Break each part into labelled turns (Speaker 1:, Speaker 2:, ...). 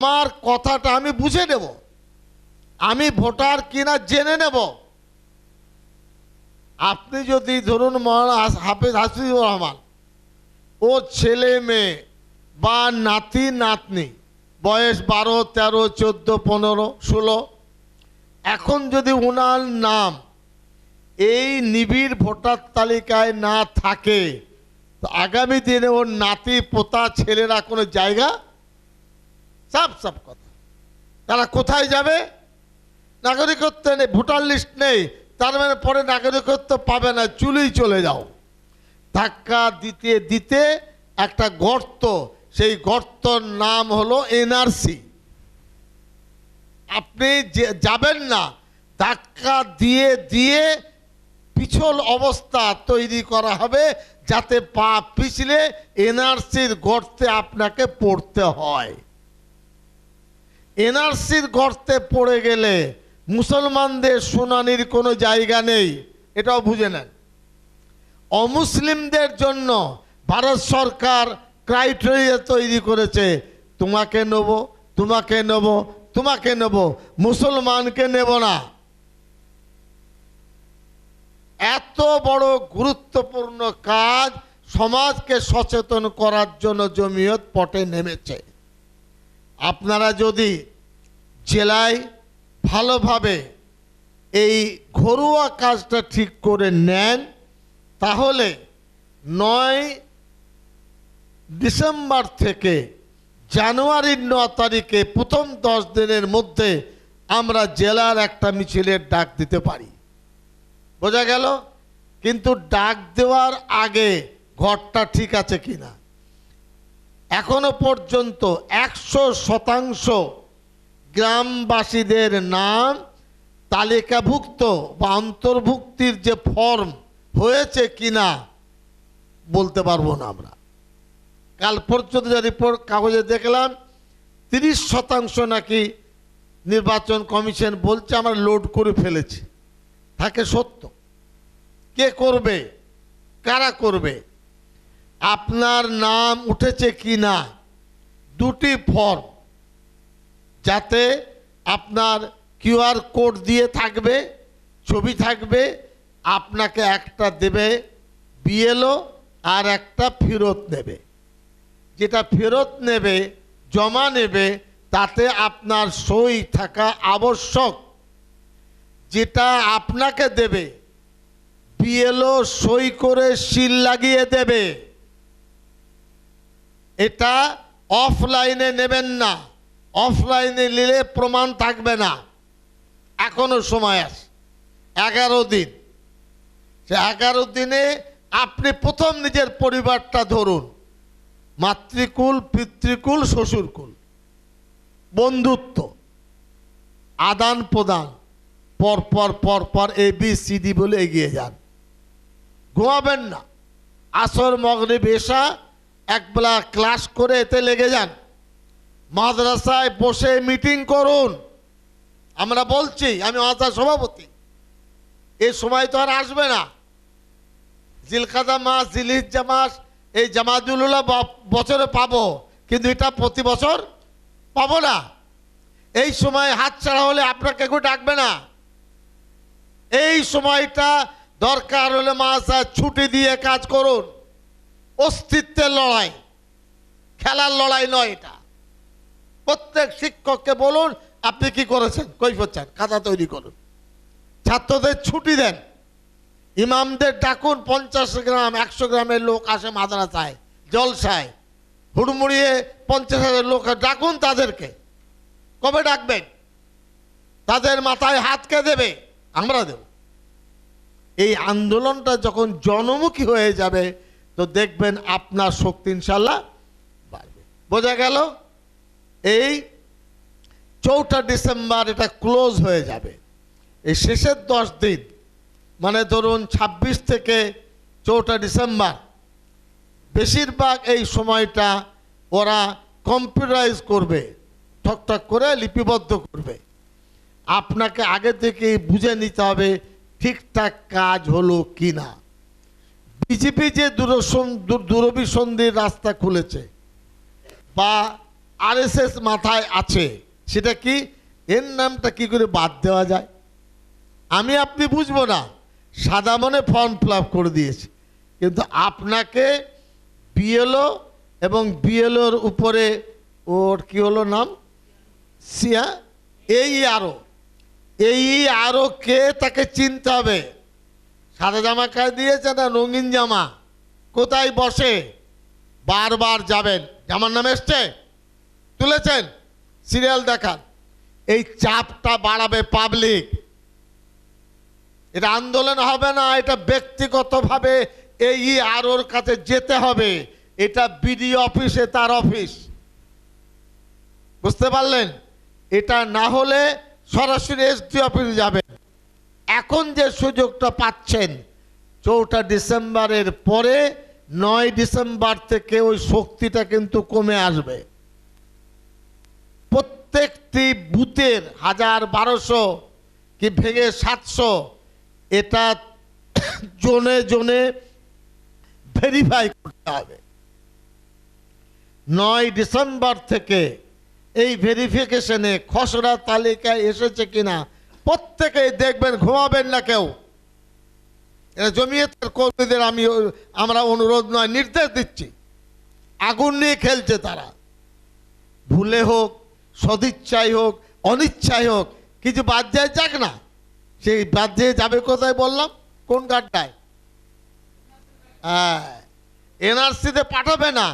Speaker 1: আমার কথাটা আমি বুঝে নেব, আমি ভোটার কিনা জেনে নেব। আপনি যদি ধরুন হাফেজ হাফিজুর রহমান ওর ছেলে মেয়ে বা নাতি নাতনি বয়স 12, 13, 14, 15, 16, এখন যদি ওনার নাম এই নিবিড় ভোটার তালিকায় না থাকে তো আগামী দিনে ওর নাতি পোতা ছেলেরা কোনো জায়গা সব কথা, তারা কোথায় যাবে? নাগরিকত্ব নেই, ভোটার লিস্ট নেই, তার মানে পরে নাগরিকত্ব পাবে না, চুলেই চলে যাও। ধাক্কা দিতে দিতে একটা গর্ত, সেই গর্তর নাম হলো এনআরসি। আপনি যাবেন না, ধাক্কা দিয়ে দিয়ে পিছল অবস্থা তৈরি করা হবে যাতে পা পিছলে এনআরসির গর্তে আপনাকে পড়তে হয়। এনআরসির গর্তে পড়ে গেলে মুসলমানদের শুনানির কোনো জায়গা নেই, এটাও বুঝে নেন। অমুসলিমদের জন্য ভারত সরকার ক্রাইটেরিয়া তৈরি করেছে, তোমাকে নেব, তোমাকে নেব, তোমাকে নেব, মুসলমানকে নেব না। এত বড় গুরুত্বপূর্ণ কাজ সমাজকে সচেতন করার জন্য জমিয়ত পটে নেমেছে। আপনারা যদি জেলায় ভালোভাবে এই ঘরোয়া কাজটা ঠিক করে নেন তাহলে 9 ডিসেম্বর থেকে জানুয়ারির 9 তারিখে প্রথম 10 দিনের মধ্যে আমরা জেলার একটা মিছিলের ডাক দিতে পারি। বোঝা গেল? কিন্তু ডাক দেওয়ার আগে ঘরটা ঠিক আছে কিনা। এখনো পর্যন্ত 100% গ্রামবাসীদের নাম তালিকাভুক্ত বা অন্তর্ভুক্তির যে ফর্ম হয়েছে কিনা বলতে পারবো না আমরা। কাল পর্যন্ত যে রিপোর্ট কাগজে দেখলাম 30% নাকি নির্বাচন কমিশন বলছে আমরা লোড করে ফেলেছি। থাকে সত্য? কে করবে, কারা করবে, আপনার নাম উঠেছে কি না, দুটি ফর্ম, যাতে আপনার কিউআর কোড দিয়ে থাকবে, ছবি থাকবে, আপনাকে একটা দেবে বিএলও আর একটা ফেরত নেবে। যেটা ফেরত নেবে, জমা নেবে, তাতে আপনার সই থাকা আবশ্যক। যেটা আপনাকে দেবে বিএলও সই করে সিল লাগিয়ে দেবে। এটা অফলাইনে নেবেন না, অফলাইনে নিলে প্রমাণ থাকবে না। এখনো সময় আছে 11 দিন। সে 11 দিনে আপনি প্রথম নিজের পরিবারটা ধরুন, মাতৃকুল, পিতৃকুল, শ্বশুরকুল, বন্ধুত্ব, আদান প্রদান, পরপর পরপর ABCD বলে এগিয়ে যান। ঘুমাবেন না, আসর মাগরিব এশা একবেলা ক্লাস করে এতে লেগে যান। মাদ্রাসায় বসে মিটিং করুন। আমরা বলছি, আমি মাদ্রাসার সভাপতি, এই সময় তো আর আসবে না। জিলকাদা মাস, জিলহিজ্জা মাস, এই জামাতুল্লাহ বছরে পাবো, কিন্তু এটা প্রতি বছর পাবো না। এই সময় হাতছাড়া হলে আপনাকে কেউ ডাকবে না। এই সময়টা দরকার হলে মাদ্রাসা ছুটি দিয়ে কাজ করুন। অস্তিত্বের লড়াই, খেলার লড়াই নয় এটা। প্রত্যেক শিক্ষককে বলুন আপনি কি করেছেন, কৈফিয়ত চান, খাতা তৈরি করুন। ছাত্রদের ছুটি দেন, ইমামদের ডাকুন। 50 গ্রাম 100 গ্রামের লোক আসে মাদ্রাসায় জলসায়, হুড়মুড়িয়ে 50,000 লোক ডাকুন তাদেরকে। কবে ডাকবেন? তাদের মাথায় হাতকে দেবে, আমরা দেব। এই আন্দোলনটা যখন জনমুখী হয়ে যাবে তো দেখবেন আপনার শক্তি ইনশাল্লাহ বাড়বে। বোঝা গেল? এই 4 ডিসেম্বর এটা ক্লোজ হয়ে যাবে। এই শেষের 10 দিন মানে ধরুন 26 থেকে 4 ডিসেম্বর, বেশিরভাগ এই সময়টা ওরা কম্পিউটারাইজ করবে, ঠকঠক করে লিপিবদ্ধ করবে। আপনাকে আগে থেকেই বুঝে নিতে হবে ঠিকঠাক কাজ হলো কি না। বিজেপি যে দূরভিসন্ধির রাস্তা খুলেছে বা আরএসএস মাথায় আছে, সেটা কি, এর নামটা কি করে বাদ দেওয়া যায়? আমি আপনি বুঝবো না, সাদা মনে ফর্ম ফিল আপ করে দিয়েছি, কিন্তু আপনাকে বিএলও এবং বিএলওর উপরে ওর কি হলো নাম, সিয়া, এই আরও কে তাকে চিনতে হবে। সাদা জামা গায়ে দিয়েছে না রঙিন জামা, কোথায় বসে, বারবার যাবেন, জামার নাম এসছে, তুলেছেন, সিরিয়াল দেখান। এই চাপটা বাড়াবে পাবলিক। এটা আন্দোলন হবে না, এটা ব্যক্তিগতভাবে এই আরওর কাছে যেতে হবে। এটা বিডিও অফিসে তার অফিস, বুঝতে পারলেন? এটা না হলে সরাসরি এসডি অফিসে যাবেন। এখন যে সুযোগটা পাচ্ছেন 4 ডিসেম্বরের পরে 9 ডিসেম্বর থেকে ওই শক্তিটা কিন্তু কমে আসবে। প্রত্যেকটি বুথের 1000-1200 কি ভেঙে 700 এটা জোনে জোনে ভেরিফাই করতে হবে। 9 ডিসেম্বর থেকে এই ভেরিফিকেশনে খসড়া তালিকায় এসেছে কিনা প্রত্যেকেই দেখবেন, ঘুমাবেন না কেউ। এটা জমিয়তের কর্মীদের আমরা অনুরোধ নয়, নির্দেশ দিচ্ছি। আগুন নিয়ে খেলছে তারা, ভুলে হোক, সদিচ্ছাই হোক, অনিচ্ছাই হোক, কিছু বাদ যায় যাক না। সেই বাদ দিয়ে যাবে কোথায় বললাম, কোন গাড়টায়? এনআরসিতে পাঠাবে না।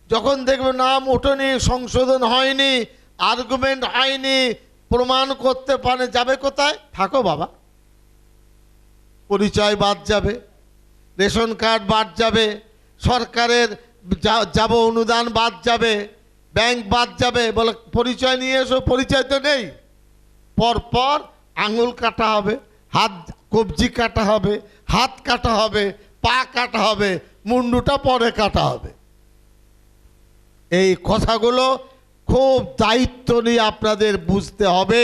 Speaker 1: যখন দেখবে নাম ওঠেনি, সংশোধন হয়নি, আর্গুমেন্ট হয়নি, প্রমাণ করতে পারে, যাবে কোথায়? থাকো বাবা। পরিচয় বাদ যাবে, রেশন কার্ড বাদ যাবে, সরকারের যাব অনুদান বাদ যাবে, ব্যাংক বাদ যাবে। বলে পরিচয় নিয়ে এসো, পরিচয় তো নেই। পরপর আঙুল কাটা হবে, হাত কবজি কাটা হবে, হাত কাটা হবে, পা কাটা হবে, মুন্ডুটা পরে কাটা হবে। এই কথাগুলো খুব দায়িত্ব নিয়ে আপনাদের বুঝতে হবে।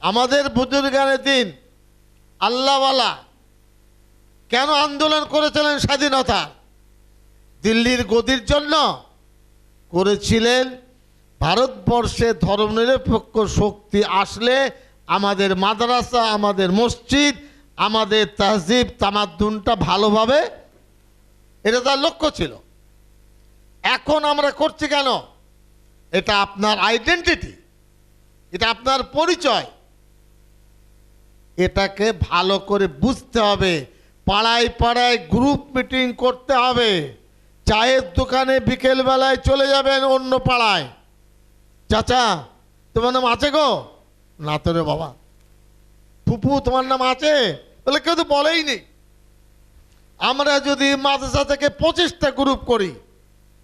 Speaker 1: আমাদের বুজুর্গানের দিন আল্লাহওয়ালা কেন আন্দোলন করেছিলেন স্বাধীনতা? দিল্লির গদির জন্য করেছিলেন। ভারতবর্ষে ধর্মনিরপেক্ষ শক্তি আসলে আমাদের মাদ্রাসা, আমাদের মসজিদ, আমাদের তাহজিব তামাদ্দুনটা ভালোভাবে, এটা তার লক্ষ্য ছিল। এখন আমরা করছি কেন? এটা আপনার আইডেন্টিটি, এটা আপনার পরিচয়। এটাকে ভালো করে বুঝতে হবে। পাড়ায় পাড়ায় গ্রুপ মিটিং করতে হবে। চায়ের দোকানে বিকেল বেলায় চলে যাবেন অন্য পাড়ায়, চাচা তোমার নাম আছে গো? না তো রে বাবা। ফুপু তোমার নাম আছে? বলে কেউ তো বলেই নেই। আমরা যদি মাদ্রাসা থেকে 25টা গ্রুপ করি,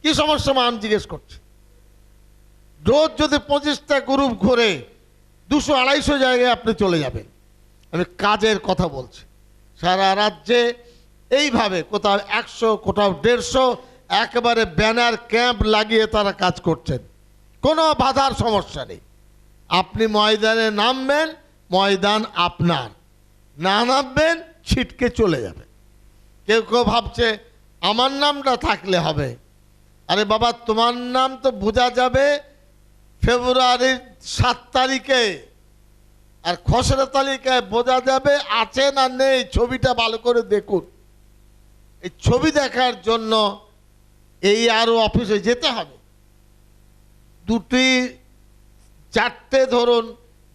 Speaker 1: কি সমস্যা আমি জিজ্ঞেস করছি। রোজ যদি 25টা গ্রুপ ঘুরে 200-250 জায়গায় আপনি চলে যাবেন। আমি কাজের কথা বলছি। সারা রাজ্যে এইভাবে কোথাও 100, কোথাও 150 একেবারে ব্যানার ক্যাম্প লাগিয়ে তারা কাজ করছেন। কোনো বাধার সমস্যা নেই। আপনি ময়দানে নামবেন, ময়দান আপনার, না নামবেন ছিটকে চলে যাবে। কেউ কেউ ভাবছে আমার নামটা থাকলে হবে। আরে বাবা, তোমার নাম তো বোঝা যাবে ফেব্রুয়ারির 7 তারিখে, আর খসড়া তালিকায় বোঝা যাবে আছে না নেই। ছবিটা ভালো করে দেখুন। এই ছবি দেখার জন্য এই আরও অফিসে যেতে হবে। 2-4টে ধরুন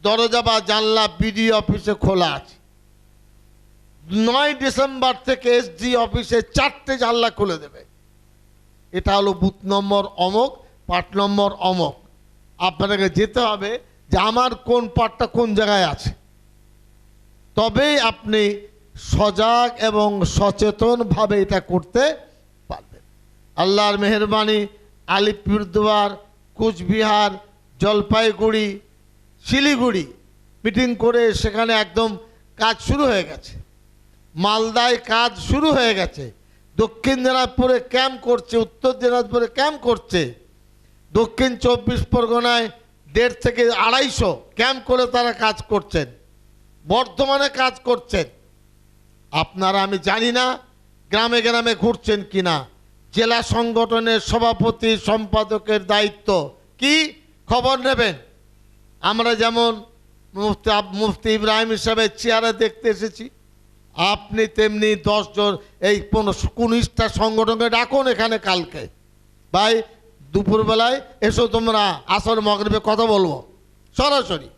Speaker 1: দরজা বা জানলা বিডিও অফিসে খোলা আছে। 9 ডিসেম্বর থেকে এসডি অফিসে 4টে জানলা খুলে দেবে। এটা হলো বুথ নম্বর অমুক, পার্ট নম্বর অমুক। আপনাকে যেতে হবে যে আমার কোন পার্টটা কোন জায়গায় আছে, তবেই আপনি সজাগ এবং সচেতনভাবে এটা করতে পারবেন। আল্লাহর মেহেরবানি, আলিপুরদুয়ার, কুচবিহার, জলপাইগুড়ি, শিলিগুড়ি মিটিং করে সেখানে একদম কাজ শুরু হয়ে গেছে। মালদায় কাজ শুরু হয়ে গেছে। দক্ষিণ দিনাজপুরে ক্যাম্প করছে, উত্তর দিনাজপুরে ক্যাম্প করছে। দক্ষিণ 24 পরগনায় 150 থেকে 250 ক্যাম্প করে তারা কাজ করছেন। বর্ধমানে কাজ করছেন। আপনারা আমি জানি না গ্রামে গ্রামে ঘুরছেন কিনা। জেলা সংগঠনের সভাপতি সম্পাদকের দায়িত্ব কি খবর নেবেন। আমরা যেমন মুফতি ইব্রাহিম হিসাবে চেয়ারে দেখতে এসেছি, আপনি তেমনি 10 জন এই 19টা সংগঠনকে ডাকুন এখানে কালকে, ভাই দুপুরবেলায় এসো, তোমরা আসর মাগরিবে কথা বলবো সরাসরি,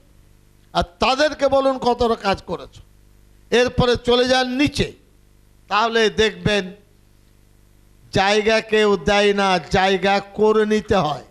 Speaker 1: আর তাদেরকে বলুন কতটা কাজ করেছো। এরপরে চলে যান নিচে, তাহলে দেখবেন জায়গা কেউ দেয় না, জায়গা করে নিতে হয়।